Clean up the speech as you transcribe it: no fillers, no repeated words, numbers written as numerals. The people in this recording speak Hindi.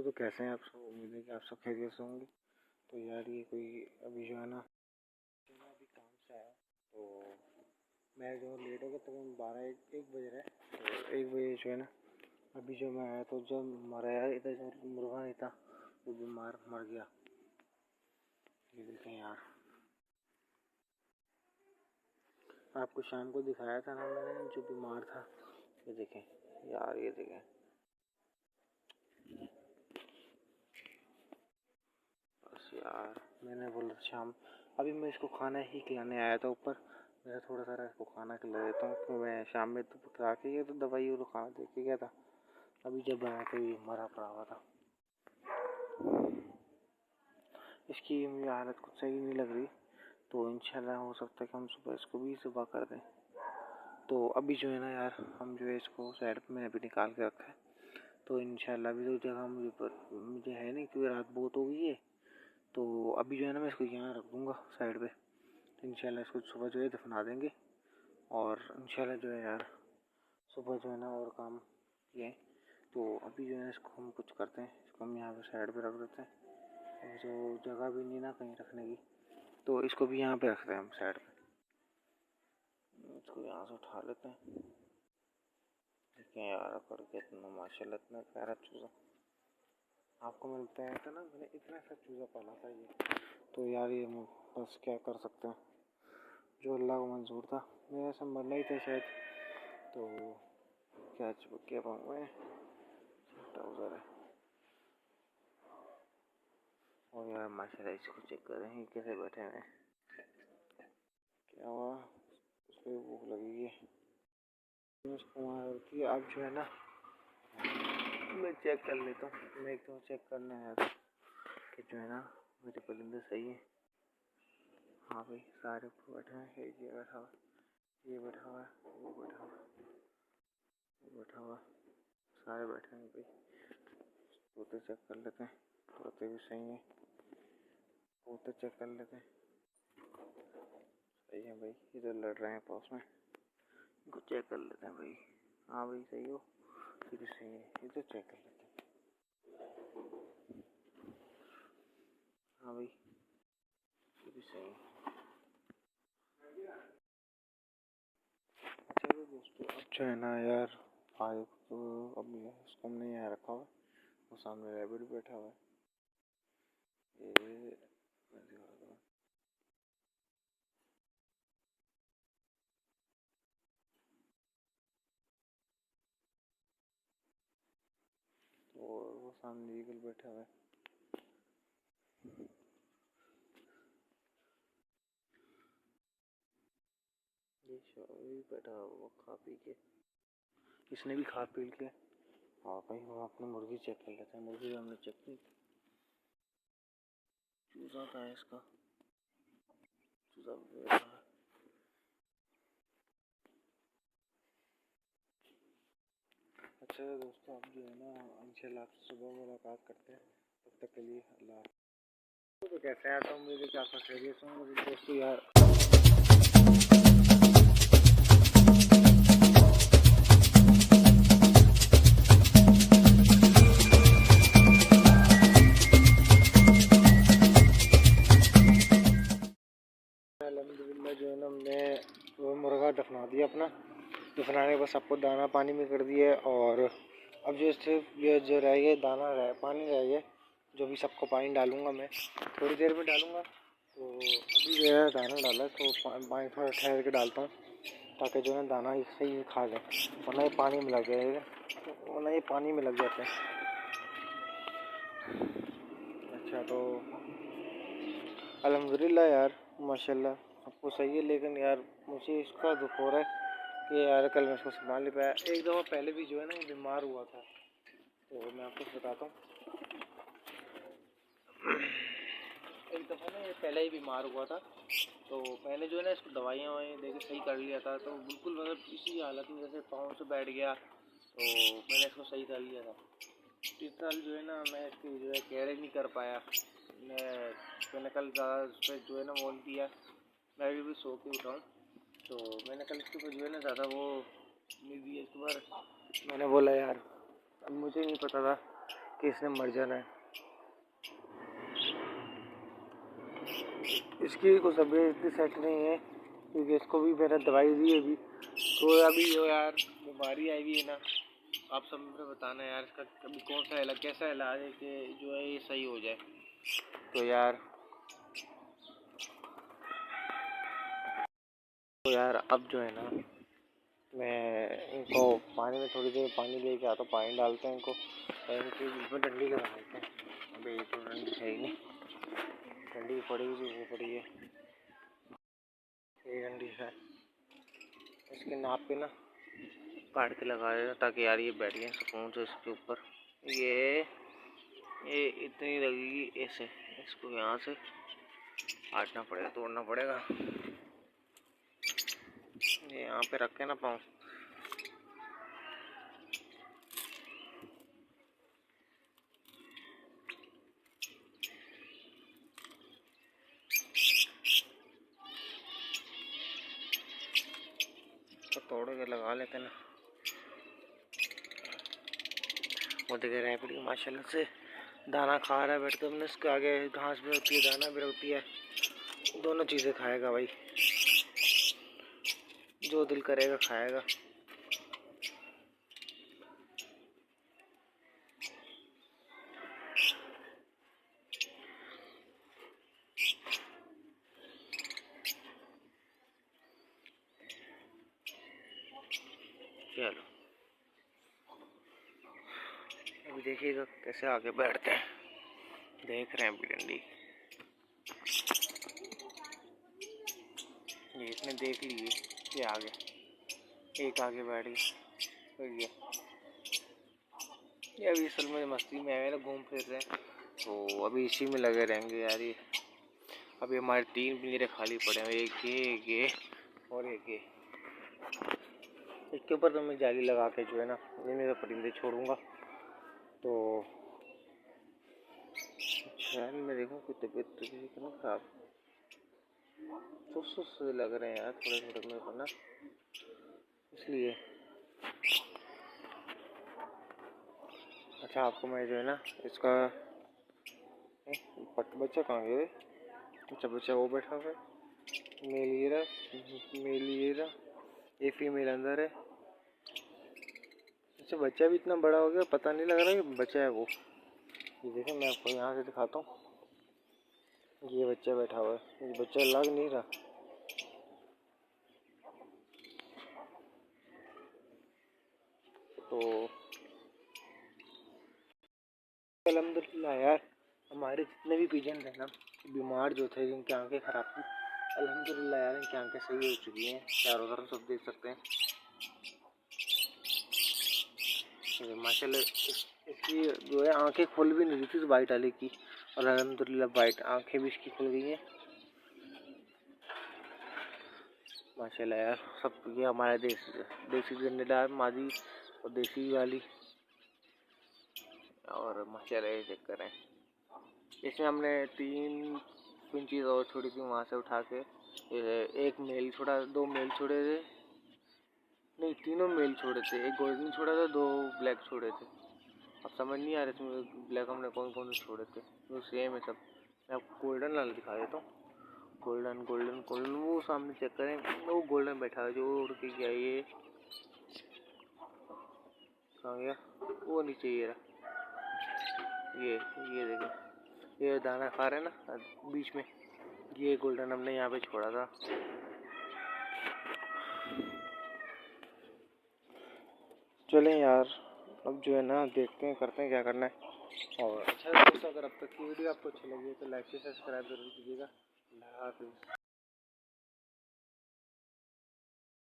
तो कैसे हैं आप सब। उम्मीद है कि आप सब खैरियत से होंगे। तो यार ये कोई अभी जो है ना अभी काम से आया तो मैं जो लेट हो गया तो 12-1 बज रहा है। तो 1 बजे जो है ना अभी जो मैं आया तो जब मरा यार इधर जो मुर्गा नहीं था वो बीमार मर गया। ये देखें यार, आपको शाम को दिखाया था ना मैंने जो बीमार था। ये देखें यार, ये देखें बस यार, मैंने बोला शाम अभी मैं इसको खाना ही खिलाने आया था ऊपर। मैं थोड़ा सा इसको खाना खिला देता हूँ तो मैं शाम में तो खा के गया तो दवाई और खाना दे के गया था। अभी जब आया तो ये मरा पड़ा हुआ था। इसकी मुझे हालत कुछ सही नहीं लग रही तो इंशाल्लाह हो सकता है कि हम सुबह इसको भी सुबह कर दें। तो अभी जो है ना यार हम जो है इसको साइड पे मैंने अभी निकाल के रखा है। तो इंशाल्लाह अभी तो जगह मुझे है नहीं क्योंकि रात बहुत हो गई है। तो अभी जो है ना मैं इसको यहाँ रख दूँगा साइड पे। तो इंशाल्लाह इसको सुबह जो है दफना देंगे और इंशाल्लाह जो है यार सुबह जो है ना और काम किए। तो अभी जो है इसको हम कुछ करते हैं, इसको हम यहाँ पे साइड पे रख देते हैं और जो जगह भी नहीं ना कहीं रखने की तो इसको भी यहाँ पे रखते हैं हम साइड पे। इसको यहाँ से उठा लेते हैं। देखें यार करके इतना माशाल्लाह इतना प्यारा चूज़ा। आपको मैंने बताया था ना मैंने इतना सा चूज़ा पाला था ये। तो यार ये बस क्या कर सकते हैं, जो अल्लाह को मंजूर था। मेरा ऐसा मरना ही था शायद, तो क्या पाऊँ मैं ट्राउज़र है। और यार माशाल्लाह इसको चेक कर रहे हैं कैसे बैठे हैं। क्या हुआ, उसको भूख लगी है उसको कि अब जो है ना मैं चेक कर लेता हूँ। मैं एकदम चेक करने आया था कि जो है ना मेरे परिंदे सही है। हाँ भाई सारे ऊपर बैठे हैं। ये बैठा हुआ, ये बैठा हुआ, वो बैठा हुआ, वो बैठा हुआ, सारे बैठे हैं भाई। तोते चेक कर लेते हैं, तोते भी सही है। तोते चेक कर लेते हैं, सही है भाई। इधर लड़ रहे हैं पास में, इनको चेक कर लेते हैं भाई। हाँ भाई सही हो, ये भी सही है। इधर चेक कर लेते हैं। हाँ भाई ये भी सही है। चलो दोस्तों अब जो है ना यार आगे तो अब इसको हमने यहाँ रखा हुआ है। वो सामने रैबिट बैठा हुआ है। ये और वो सामने ईगल बैठा हुआ है। ये भी बैठा हुआ वो खा पी के, इसने भी खा पी के। हाँ भाई हम अपनी मुर्गी चेक कर लेते हैं। मुर्गी हमने चेक की, चूजा था इसका, चूजा बैठा है। अच्छा दोस्तों अब जो है ना इंशाल्लाह आपसे सुबह मुलाकात करते हैं। तब तक के लिए अल्लाह। तो कैसे आया था मुझे क्या आपका खैरियत हूँ दोस्तों यार। अल्हम्दुलिल्लाह जो है ना हमने वो मुर्गा दफना दिया अपना। दफनाने के बाद सबको दाना पानी में कर दिया और अब जो सिर्फ ये जो रह गया दाना पानी रह गया, जो भी सबको पानी डालूंगा मैं थोड़ी देर में डालूंगा। तो अभी जो है दाना डाला तो पानी थोड़ा ठहर के डालता हूँ ताकि जो है दाना सही खा जाए, वरना ये पानी में लग जाएगा, वरना ये पानी में लग जाता है। अच्छा तो अल्हम्दुलिल्लाह यार माशाल्लाह सबको सही है, लेकिन यार मुझे इसका दुख हो रहा है कि यार कल मैं इसको संभाल नहीं पाया। एक दफ़ा पहले भी जो है ना ये बीमार हुआ था, तो मैं आपको बताता हूँ। एक दफ़ा ना ये पहले ही बीमार हुआ था, तो पहले जो है ना इसको दवाइयाँ दे के सही कर लिया था। तो बिल्कुल मतलब इसी हालत में जैसे पाँव से बैठ गया तो मैंने इसको सही कर लिया था। इस साल जो है ना मैं इसकी जो है केयर नहीं कर पाया। मैंने कल ज़्यादा उस पर जो है ना वो दिया। मैं भी सो के उठाऊँ तो मैंने कल इसके ऊपर जो है ना ज़्यादा वो नहीं दिया। इसके ऊपर मैंने बोला यार अब मुझे नहीं पता था कि इसने मर जाना है। इसकी कुछ तबीयत इतनी सेट नहीं है क्योंकि इसको भी मैंने दवाई दी है अभी। तो अभी जो यार बीमारी आई हुई है ना, आप सब मुझे बताना यार इसका कभी कौन सा इलाज, कैसा इलाज है कि जो है ये सही हो जाए। तो यार अब जो है ना, मैं इनको पानी में थोड़ी देर पानी लेके आता हूँ, पानी डालते हैं इनको और इनकी इसमें डंडी लगा देते हैं। अभी ये तो डंडी है ही नहीं, डंडी पड़ी हुई वो पड़ी है, ये डंडी है। इसके नाप पे ना काट के लगा देना ताकि यार ये बैठ जाए सुकून से इसके ऊपर। ये इतनी लगेगी ऐसे, इसको यहाँ से काटना पड़ेगा, तोड़ना पड़ेगा। ये यहाँ पे रखे ना पाँव, तो तोड़ के लगा लेते ना। वो देखे रैपिड माशाल्लाह से दाना खा रहा है बैठ के, हमने इसके आगे घास भी होती है, दाना भी होती है, दोनों चीज़ें खाएगा भाई, जो दिल करेगा खाएगा। चलो अभी देखिएगा कैसे आगे बैठते हैं, देख रहे हैं भिंडी। ये इसने देख लिए ये आगे, एक आगे बैठ गया। ये अभी असल में मस्ती में आए ना, घूम फिर रहे हैं, तो अभी इसी में लगे रहेंगे यार। ये अभी हमारे 3 पिंजरे खाली पड़े हैं, एक ये और एक ये। इसके ऊपर तो मैं जाली लगा के जो है ना इनमें तो परिंदे छोड़ूंगा। तो शहर में देखो कि तबीयत तो कितना खराब, सुस्त से लग रहे हैं यार थोड़े थोड़े मेरे को ना, इसलिए। अच्छा आपको मैं जो है ना इसका बच्चा कहाँ गया? अच्छा बच्चा वो बैठा हुआ है, मेल ये रहा, ये फीमेल अंदर है। अच्छा बच्चा भी इतना बड़ा हो गया, पता नहीं लग रहा कि बच्चा है वो। ये देखें मैं आपको यहाँ से दिखाता हूँ, ये बच्चा बैठा हुआ है, ये बच्चा लग नहीं रहा। तो अल्हम्दुलिल्लाह यार हमारे जितने भी पिजन थे ना बीमार जो थे, जिनकी आंखें खराब थी, अल्हम्दुलिल्लाह यार इनकी आंखें सही हो चुकी हैं। चारों तरफ सब देख सकते हैं माशाल्लाह। इसकी जो है आंखें खुल भी नहीं रही थी वाइट वाले की, और अल्हम्दुलिल्लाह वाइट आंखें भी इसकी खुल गई हैं माशाल्लाह यार। सब ये हमारे देसी गन्नेदार मादी और देसी वाली, और माशाल्लाह ये चेक करें। इसमें हमने 3 पिंचीज और छोड़ी थी वहाँ से उठा के, एक मेल छोड़ा, 2 मेल छोड़े थे, नहीं 3 मेल छोड़े थे, एक गोल्डन छोड़ा था, 2 ब्लैक छोड़े थे। अब समझ नहीं आ रहे इसमें ब्लैक हमने कौन कौन से छोड़े थे, वो सेम है सब। मैं आपको गोल्डन लाल दिखा देता हूँ, गोल्डन वो सामने चेक करें, वो गोल्डन बैठा है जो उड़ के गया। ये कहाँ गया? वो नीचे ये रहा, ये देखें, ये दाना खा रहे हैं ना बीच में, ये गोल्डन हमने यहाँ पे छोड़ा था। चलें यार अब जो है ना देखते हैं, करते हैं क्या करना है। और अच्छा दोस्तों अगर अब तक की वीडियो आपको अच्छी लगी है तो लाइक से सब्सक्राइब जरूर कीजिएगा। अल्लाह हाफिज़।